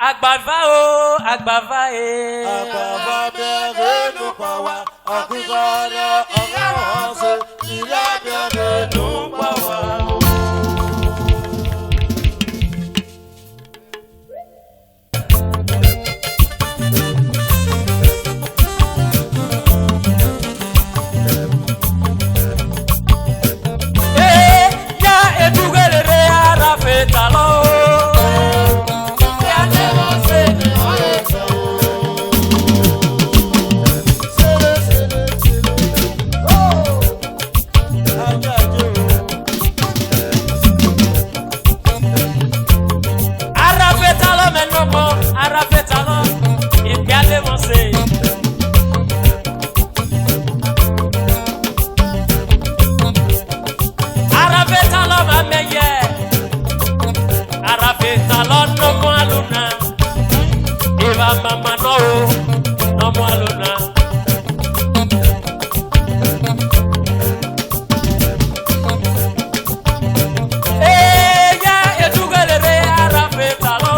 Agbava o, agbava e. Agbava bienvenue nous pawa. Akugana Eromhonsele. Il a bienvenue nous pawa. Mama no mo alona. Ya etugere arafeta lo.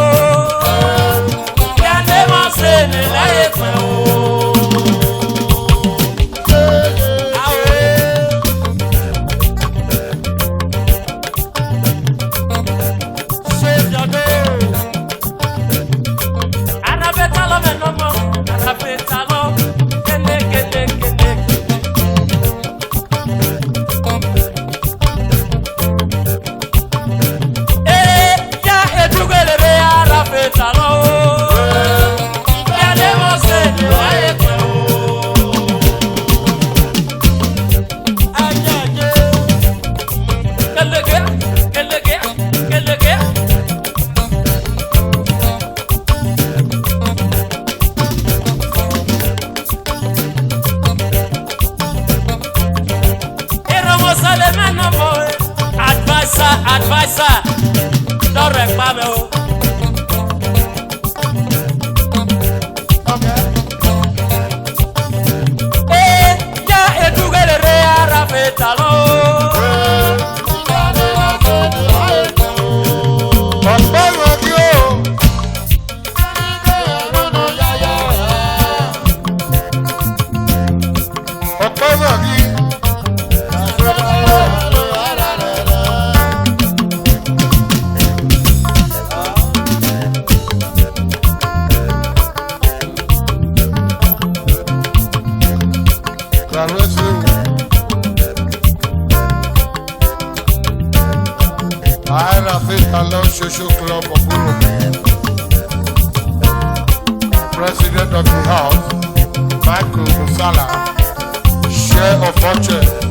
Ya ne mo se ne la efe o. Advisor, don't wreck me. Okay. Ya etugere arafetalo. Social Club of Women. President of the House, Michael Osilo, share of fortune.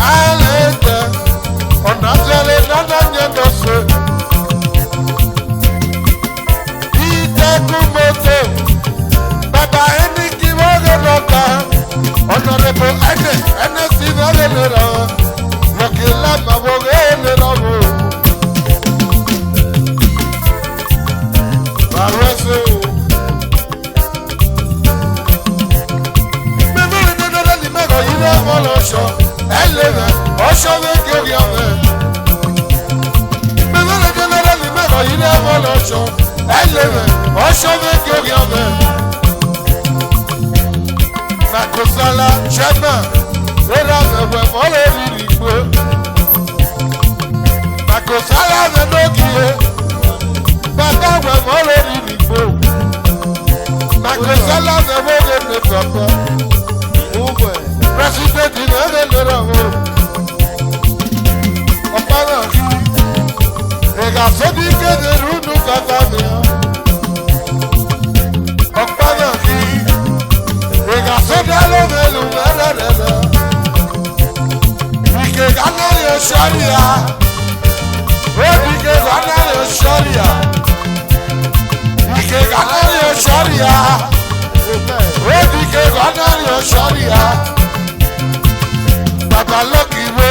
Alende, onazele nana nyendose. Ite kumoto, baba eni kivoge loka. Honorable ene sivale lera. Lokila maboge lera mo. Barwese o. Memori nana limego ile molosho. Eleve, osho veke ogiame. Memori nana limego ile molosho. Eleve, osho veke ogiame. Makosala chema, era mewe mole lirikwe. Makosala menokie, baba we mole lirikwe. Makosala mewe ne papa. President in the Lero. Opana, Ega Sodike de Runu Katamia. Opana, Ega Sodalo de Lumera. Ike Gana Yosharia. Ike Gana Yosharia. Ike Gana Yosharia. Ike Gana Yosharia. Baba Lucky Wo,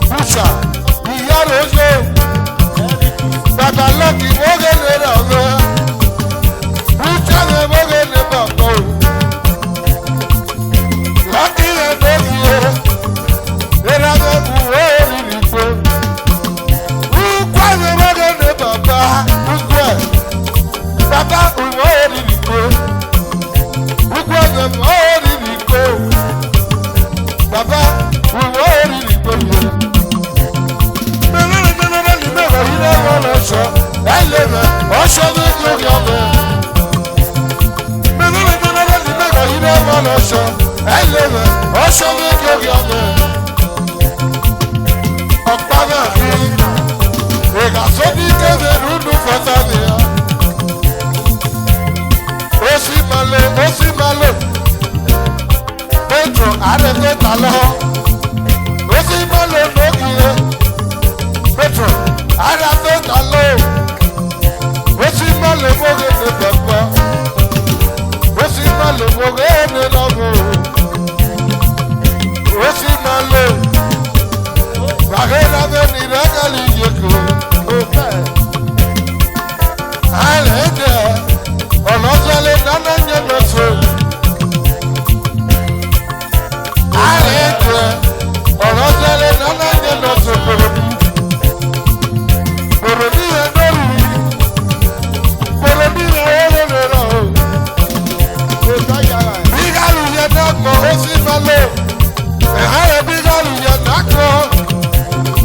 Pusha, Iyarojo, Baba Lucky Wo gele rawe, Pusha ne wo gele babo, Lucky ne dogi wo, era ne buwe liripo, Ukwa ne wo gele baba, Ukwa, Baba uwo liripo, Ukwa ne wo liripo. Baba, we were in the boat. I live or shall we go yonder? I live or shall we go yonder? Oh, Baba, we got so big that we don't know for Tania. Osimalo. Petro, arrête ta langue. Aussi mal le moquille. Petro, arrête ta langue. Aussi mal le moquille de papa. Aussi mal le moquille de l'amour. Aussi mal le. Pareil la venir à Galigéco. Arrête. On n'ose aller dans la nuit. Arrête, on va aller dans la nuit notre Porobi est dormi, Porobi est heureux. Bigalou y a d'accord aussi malo, mais allez Bigalou y a d'accord.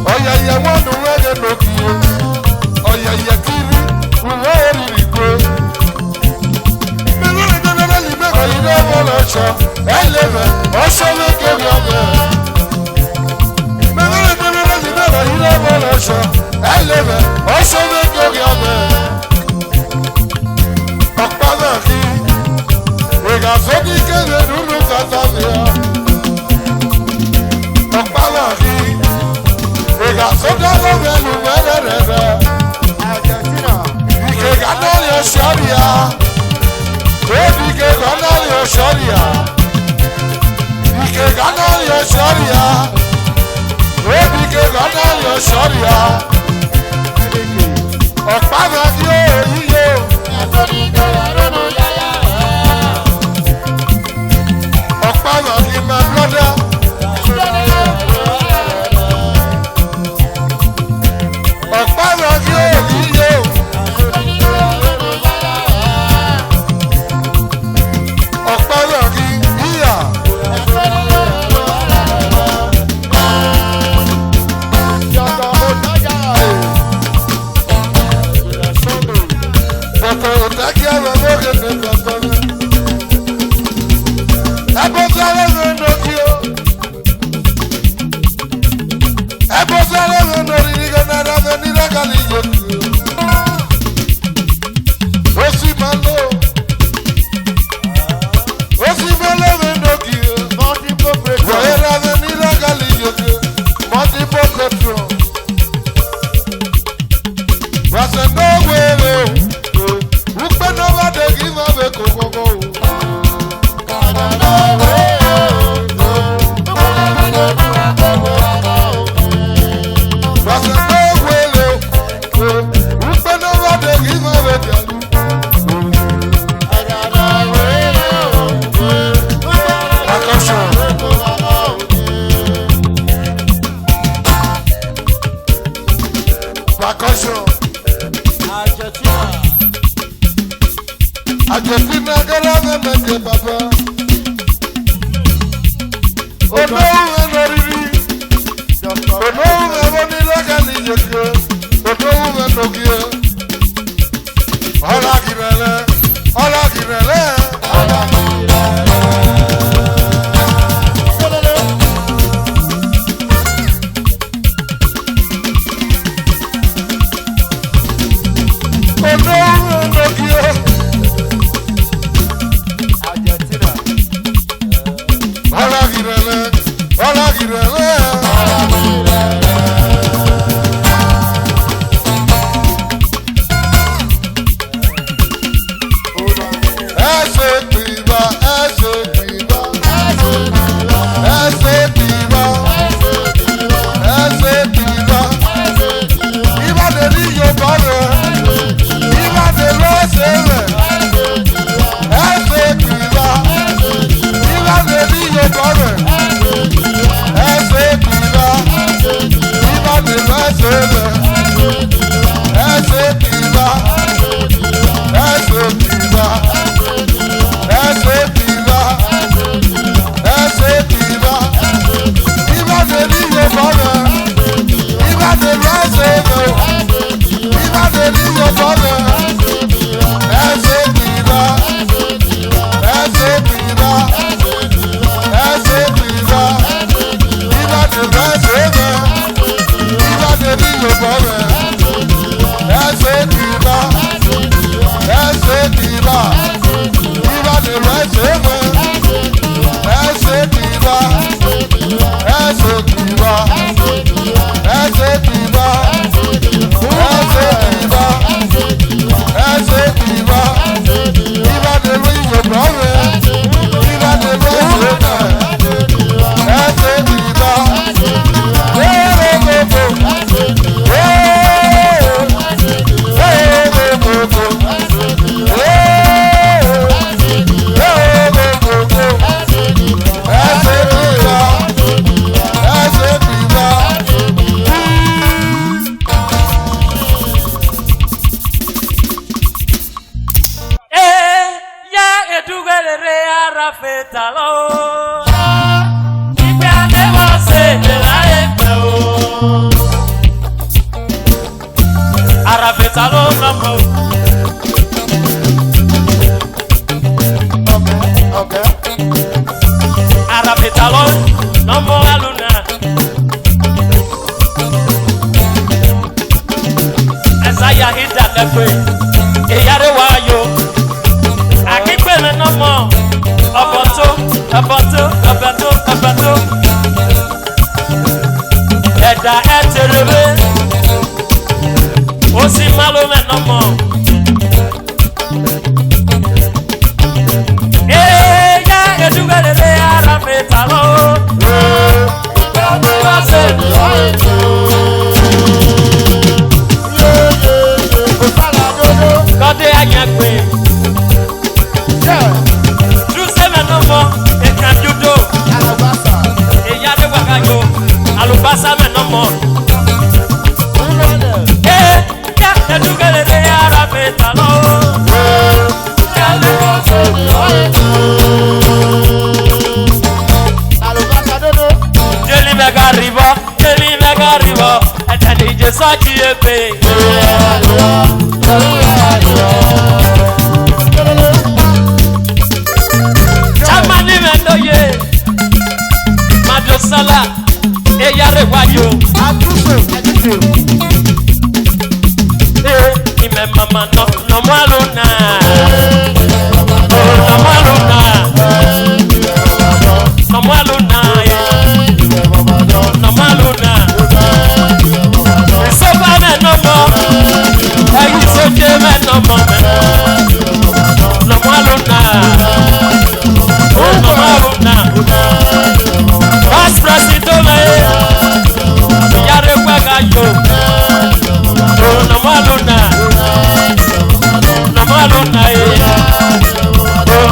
Oya ya wanu wege nokiye, oya ya kiri, uwe lirikwe. Mewele donere libego ide wolocho, eleve, oshowe kebiame. Mewele donere libego ide wolocho, eleve, oshowe kebiame. Okpana ki, ega sobi kebe nunu katamia. Okpana ki, ega soda lovelu werere. Ike gana yo sharia. Ike gana yo sharia. Ike gana yo sharia. Ike gana yo sharia. Okpana ki o yiyo. Okpana ki my brother. Okpana ki o yiyo. Okpana ki iya. percussion. Argentina gara me papa. Ono enori. Ono enori lagani yeke. Ono enori. Ola girele. Ola girele. Ola girele.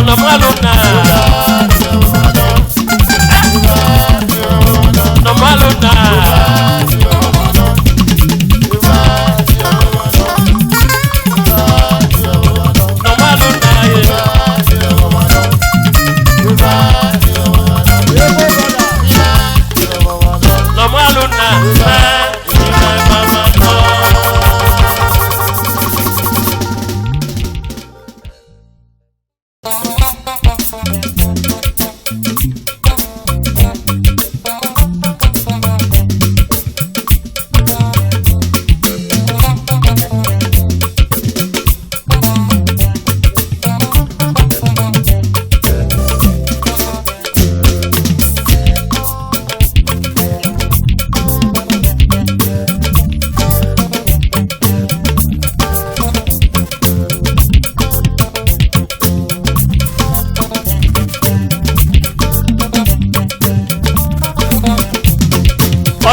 Namaluna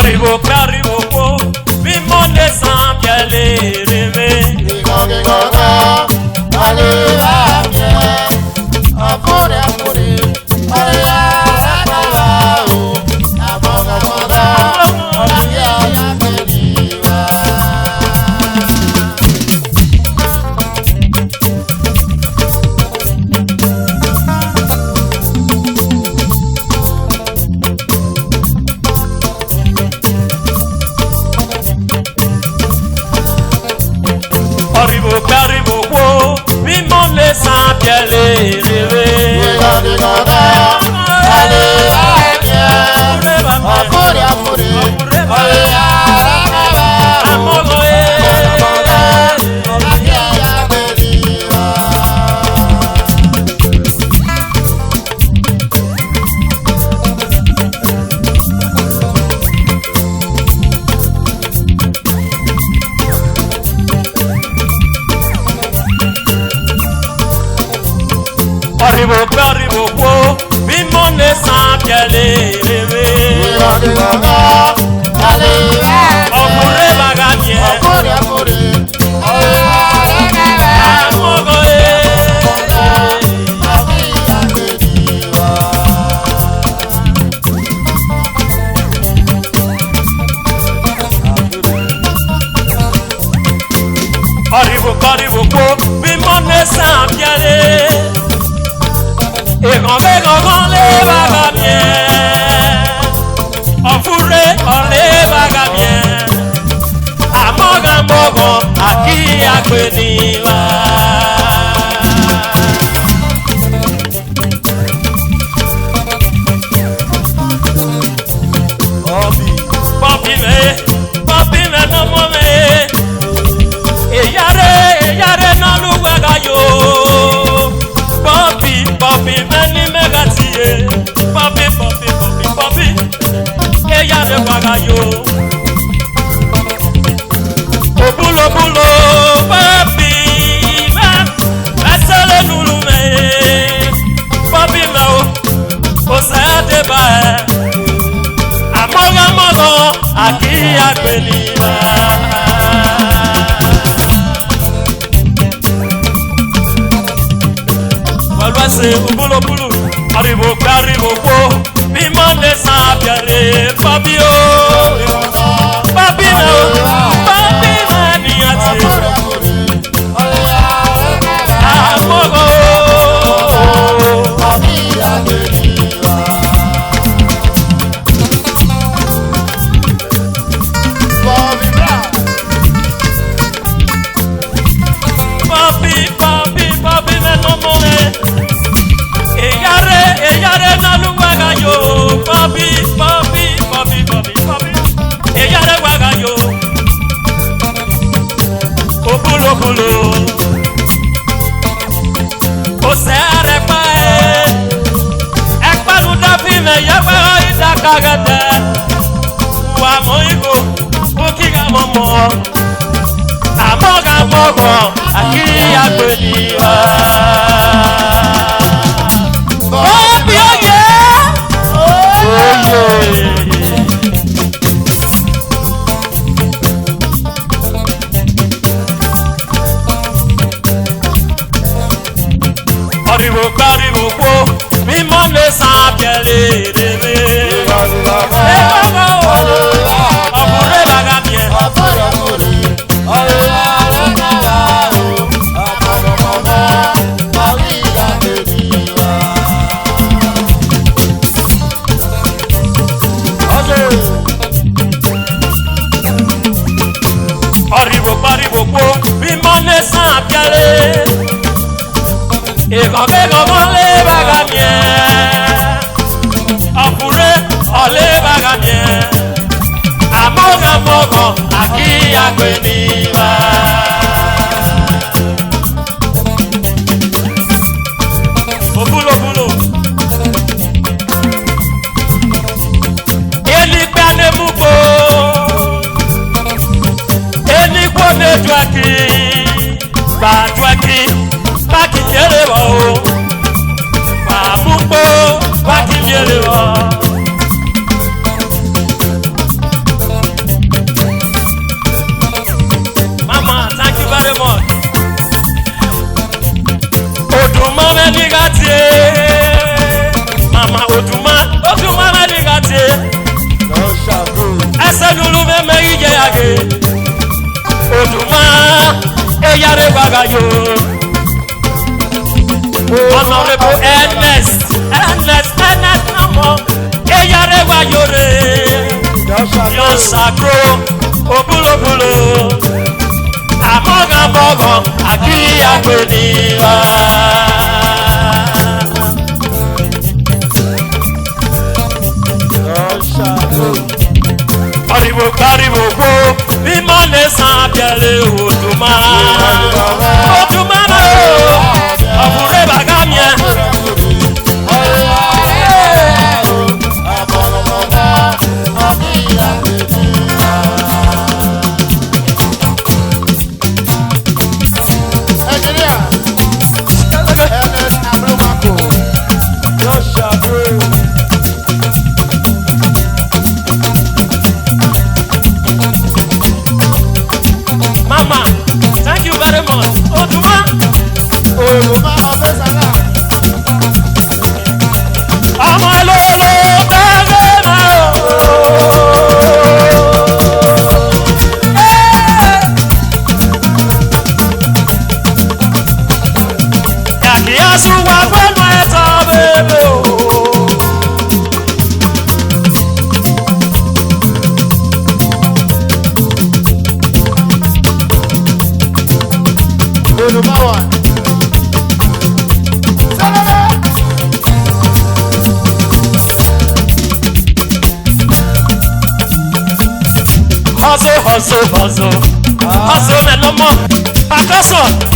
Arrivo, po, mi monde sans bien les rêver. Arrivo, mi monde sans bien les rêver. Arrivo, mi monde sans bien les rêver. Okure bagamie. Arrivo, mi monde sans bien les. Et quand les bagamiens, on fourrait les bagamiens, à Mogan, à qui a connu Papi, non, moi, et yare, non, l'ouagayo. Papi, meni megatie. Papi, et y'a de bagayo. Au boulot, papi, laisse-le nous louer. Papi, au sein de bain. À Mogan, à qui a connu. C'est au boulot, arrivo, mi monde sans piare, Fabio, papi, maniati, amogo, papi, non mole. Eyare na luwaga yo, papi, eyare waga yo, opulo, osere pae, ekpalu dafi me yawa ida kagete, wa moigo, ukiga momo, amogo, aki agbeliwa. Arrivo, mi monde sans bien les rêver. Okure bagamie. Arrivo, mi monde sans bien les. Et quand les bagamiens, on pourrait les bagamiens, à Mogan, à qui a connu. Au boulot, et ni peine mouko, et ni bonne joie pas qui vient le haut, pas mouko, pas qui vient le haut. senulu me ije age oduma eyare wagayo honorable Ernest namo eyare wayore yosagro obulobulo amogo aki agbeni wa pariwo go bí mo lè san abẹ́lé odùmá ọ̀fùrẹ́ bàgá mi ẹ̀. Hustle, man, no more. Percussion.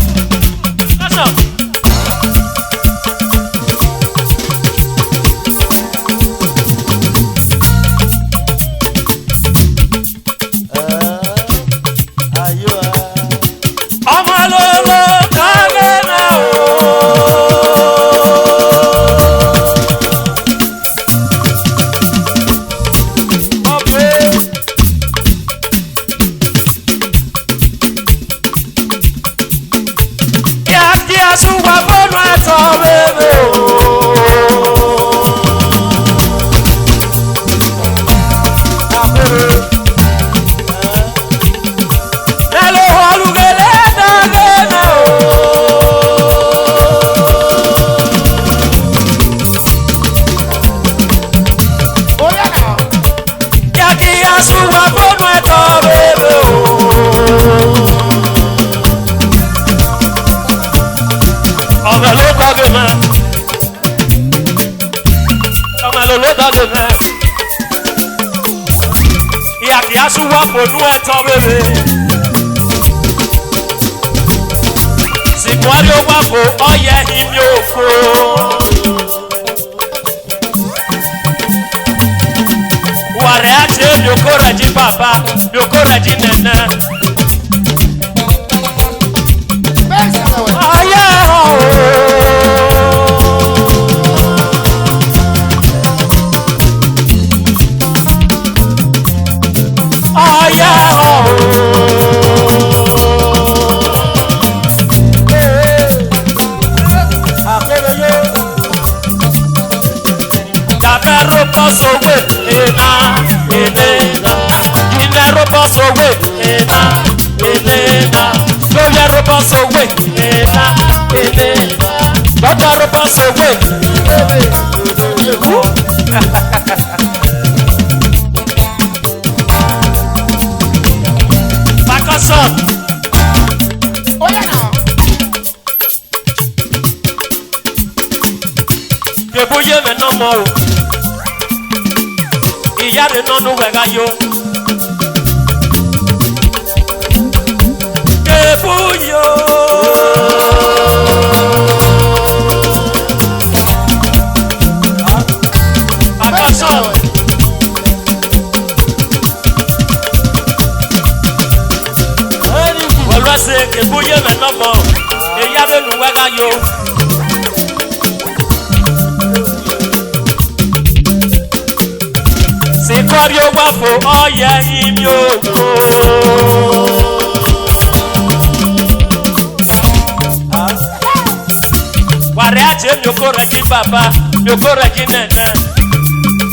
Baba, you go again.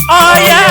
Oh yeah.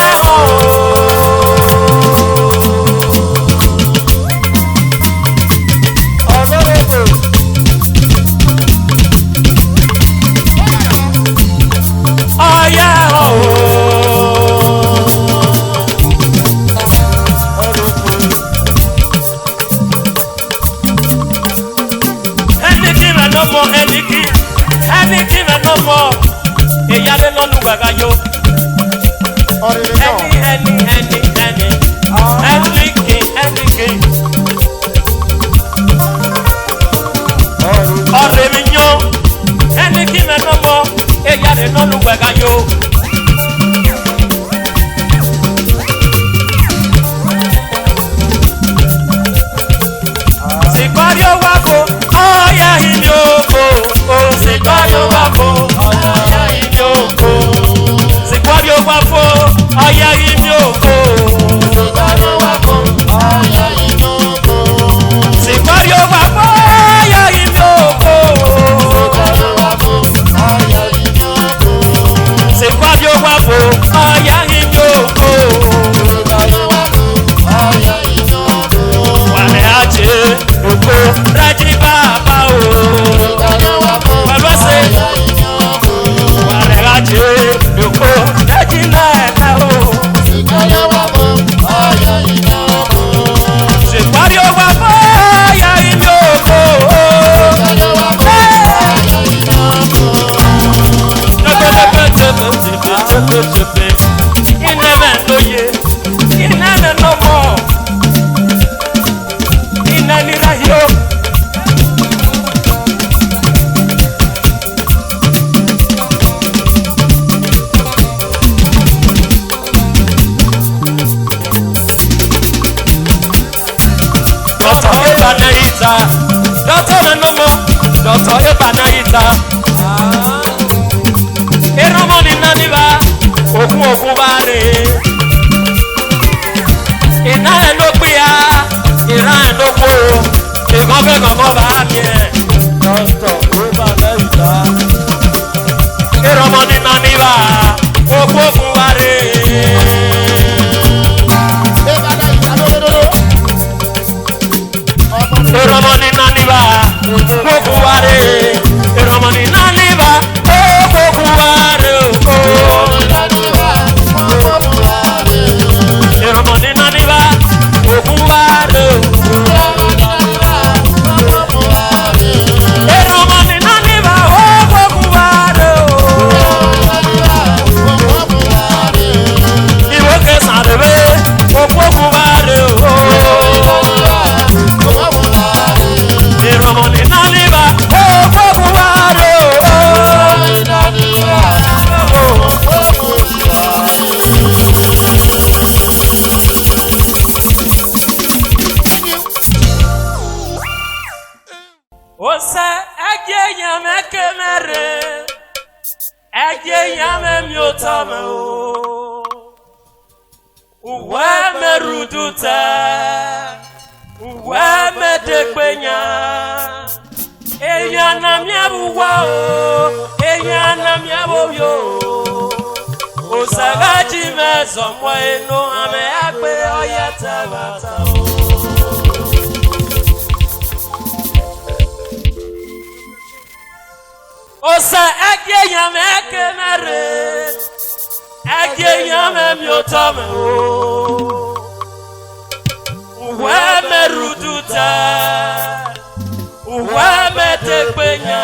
imioko. Sikwari ogbafo aya imioko. Sikwari ogbafo aya imioko. Wale aje oko raji baba o. Walwase wale aje oko raji nana o. Sikwari ogbafo aya imioko. Doctor Ebanaita, Eromhonsele naniba, okun bare. Ina enokpia, ira enokpo, egonfe gongo ba mi. Doctor Ebanaita, Eromhonsele naniba, okun bare. Eromhonsele naniba, Kokuware, Eromhonsele naniba, Kokuware, Eromhonsele naniba, Kokuware, Eromhonsele naniba, Kokuware, Iwo kesarebe, Kokuware, Eromhonsele naniba, Kokuware. Osa eje yame kemere, eje yame miotame o. Uwe meruduta, uwe medekpenya. Eya na miabuwa o, eya na miaboyo. Osagaji mezomo eno ame akpe oyata bata o. Osa ege yame kemere, ege yame miotame o. Uwe meruduta, uwe medekpenya.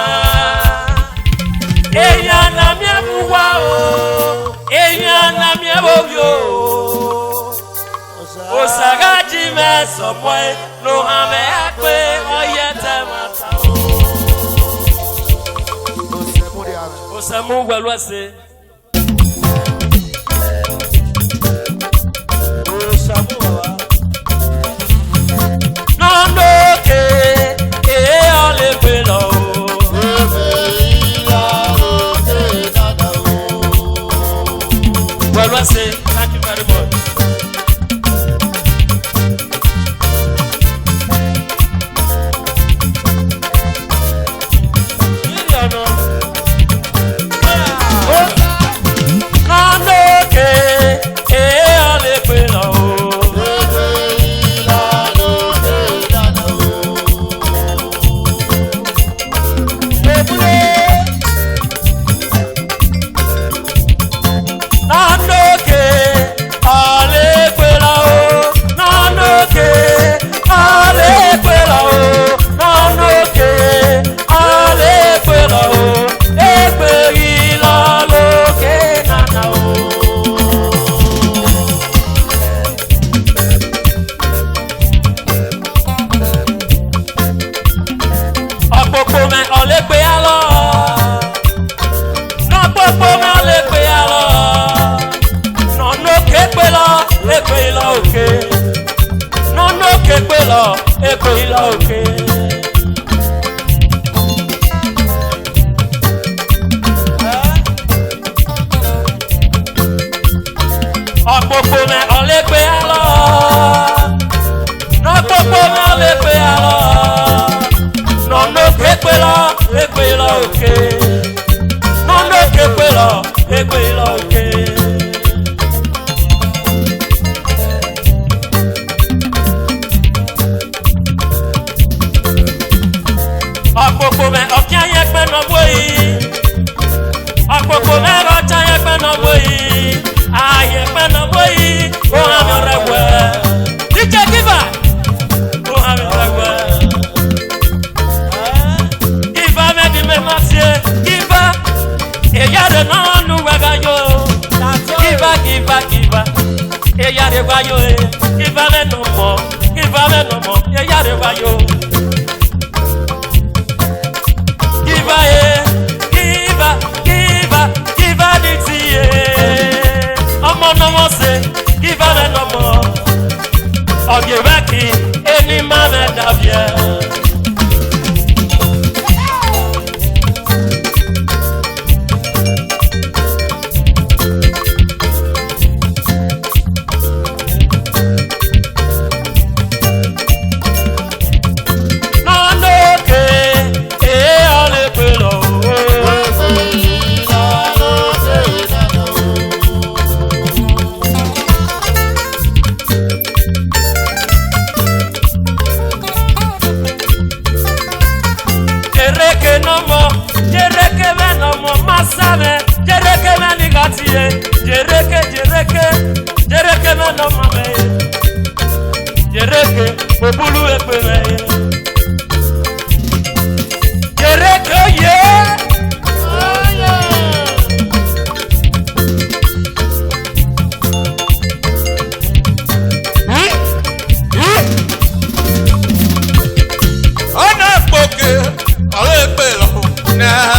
Eya na miabuwa o, eya na miaboyo. Osagaji mezomo eno ame akpe oyata bata o. Osamu walwase. Osamu wawa. Nono ke ole pelo. Walwase, thank you very much. Oh! bayo e kivale no mo ye yare bayo kiva e kiva ditie omo no mo se kivale no mo ogievaki eni mame davie Jereke me no mame Jereke obulu epeme Jereke ye Ona poke ale pelo na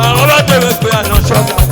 Àwọn bá tẹ̀wé pé àlọ́ sọ́jà.